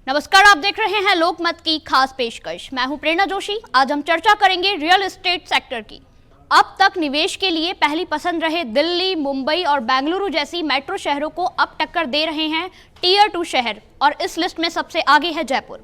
नमस्कार, आप देख रहे हैं लोकमत की खास पेशकश। मैं हूं प्रेरणा जोशी। आज हम चर्चा करेंगे रियल एस्टेट सेक्टर की। अब तक निवेश के लिए पहली पसंद रहे दिल्ली, मुंबई और बेंगलुरु जैसी मेट्रो शहरों को अब टक्कर दे रहे हैं टीयर 2 शहर, और इस लिस्ट में सबसे आगे है जयपुर।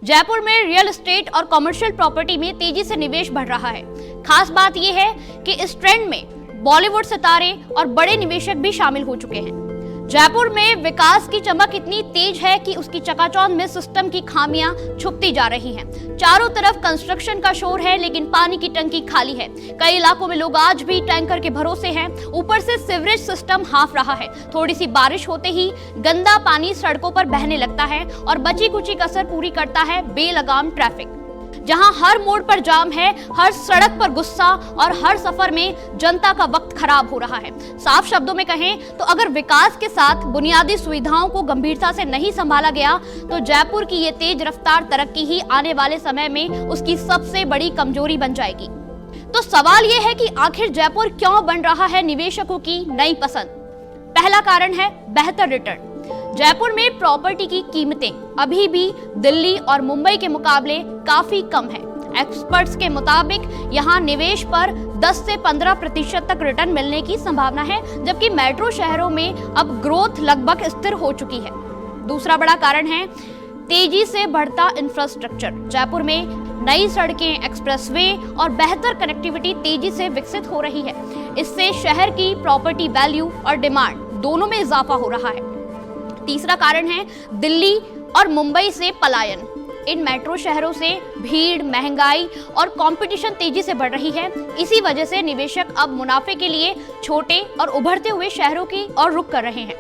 जयपुर में रियल एस्टेट और कमर्शियल प्रॉपर्टी में तेजी से निवेश बढ़ रहा है। खास बात यह है कि इस ट्रेंड में बॉलीवुड सितारे और बड़े निवेशक भी शामिल हो चुके हैं। जयपुर में विकास की चमक इतनी तेज है कि उसकी चकाचौंध में सिस्टम की खामियां छुपती जा रही हैं। चारों तरफ कंस्ट्रक्शन का शोर है, लेकिन पानी की टंकी खाली है। कई इलाकों में लोग आज भी टैंकर के भरोसे हैं। ऊपर से सीवरेज सिस्टम हाफ रहा है। थोड़ी सी बारिश होते ही गंदा पानी सड़कों पर बहने लगता है और बची कुची कसर पूरी करता है बेलगाम ट्रैफिक। जहां हर मोड़ पर जाम है, हर सड़क पर गुस्सा और हर सफर में जनता का वक्त खराब हो रहा है। साफ शब्दों में कहें तो अगर विकास के साथ बुनियादी सुविधाओं को गंभीरता से नहीं संभाला गया तो जयपुर की ये तेज रफ्तार तरक्की ही आने वाले समय में उसकी सबसे बड़ी कमजोरी बन जाएगी। तो सवाल ये है कि आखिर जयपुर क्यों बन रहा है निवेशकों की नई पसंद? पहला कारण है बेहतर रिटर्न। जयपुर में प्रॉपर्टी की कीमतें अभी भी दिल्ली और मुंबई के मुकाबले काफी कम है। एक्सपर्ट्स के मुताबिक यहां निवेश पर 10 से 15% तक रिटर्न मिलने की संभावना है, जबकि मेट्रो शहरों में अब ग्रोथ लगभग स्थिर हो चुकी है। दूसरा बड़ा कारण है तेजी से बढ़ता इंफ्रास्ट्रक्चर। जयपुर में नई सड़कें, एक्सप्रेसवे और बेहतर कनेक्टिविटी तेजी से विकसित हो रही है। इससे शहर की प्रॉपर्टी वैल्यू और डिमांड दोनों में इजाफा हो रहा है। तीसरा कारण है दिल्ली और मुंबई से पलायन। इन मेट्रो शहरों से भीड़, महंगाई और कंपटीशन तेजी से बढ़ रही है। इसी वजह से निवेशक अब मुनाफे के लिए छोटे और उभरते हुए शहरों की ओर रुख कर रहे हैं।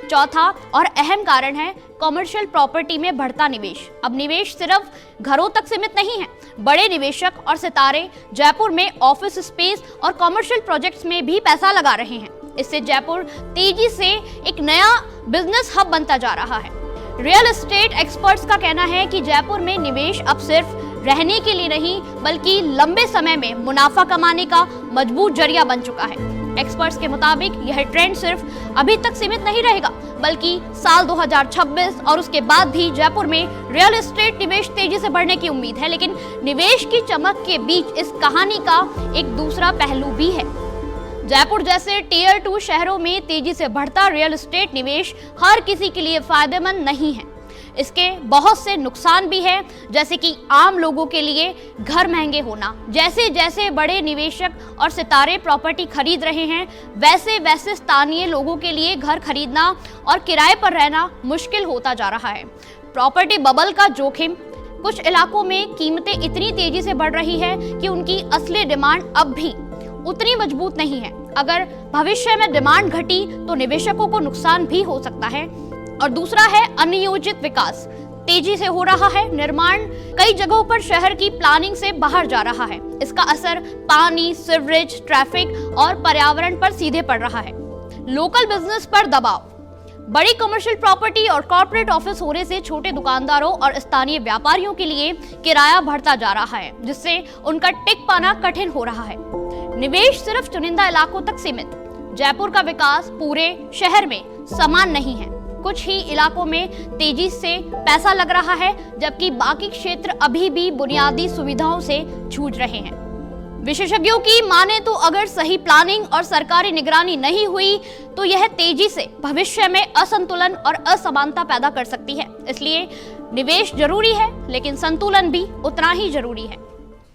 चौथा और अहम कारण है कमर्शियल प्रॉपर्टी में बढ़ता निवेश। अब निवेश सिर्फ घरों तक सीमित नहीं है। बड़े निवेशक और सितारे जयपुर में ऑफिस स्पेस और कमर्शियल प्रोजेक्ट्स में भी पैसा लगा रहे हैं। इससे जयपुर तेजी से एक नया बिजनेस हब बनता जा रहा है। रियल एस्टेट एक्सपर्ट्स का कहना है कि जयपुर में निवेश अब सिर्फ रहने के लिए नहीं, बल्कि लंबे समय में मुनाफा कमाने का मजबूत जरिया बन चुका है। एक्सपर्ट्स के मुताबिक यह ट्रेंड सिर्फ अभी तक सीमित नहीं रहेगा, बल्कि साल 2026 और उसके बाद भी जयपुर में रियल एस्टेट निवेश तेजी से बढ़ने की उम्मीद है। लेकिन निवेश की चमक के बीच इस कहानी का एक दूसरा पहलू भी है। जयपुर जैसे टीयर 2 शहरों में तेजी से बढ़ता रियल एस्टेट निवेश हर किसी के लिए फायदेमंद नहीं है। इसके बहुत से नुकसान भी हैं, जैसे कि आम लोगों के लिए घर महंगे होना। जैसे जैसे बड़े निवेशक और सितारे प्रॉपर्टी खरीद रहे हैं, वैसे वैसे स्थानीय लोगों के लिए घर खरीदना और किराए पर रहना मुश्किल होता जा रहा है। प्रॉपर्टी बबल का जोखिम। कुछ इलाकों में कीमतें इतनी तेजी से बढ़ रही है कि उनकी असली डिमांड अब भी उतनी मजबूत नहीं है। अगर भविष्य में डिमांड घटी तो निवेशकों को नुकसान भी हो सकता है। और दूसरा है अनियोजित विकास। तेजी से हो रहा है निर्माण कई जगहों पर शहर की प्लानिंग से बाहर जा रहा है। इसका असर पानी, सीवरेज, ट्रैफिक और पर्यावरण पर सीधे पड़ रहा है। लोकल बिजनेस पर दबाव। बड़ी कमर्शियल प्रॉपर्टी और कॉर्पोरेट ऑफिस होने से छोटे दुकानदारों और स्थानीय व्यापारियों के लिए किराया बढ़ता जा रहा है, जिससे उनका टिक पाना कठिन हो रहा है। निवेश सिर्फ चुनिंदा इलाकों तक सीमित। जयपुर का विकास पूरे शहर में समान नहीं है। कुछ ही इलाकों में तेजी से पैसा लग रहा है, जबकि बाकी क्षेत्र अभी भी बुनियादी सुविधाओं से जूझ रहे हैं। विशेषज्ञों की माने तो अगर सही प्लानिंग और सरकारी निगरानी नहीं हुई तो यह तेजी से भविष्य में असंतुलन और असमानता पैदा कर सकती है। इसलिए निवेश जरूरी है, लेकिन संतुलन भी उतना ही जरूरी है।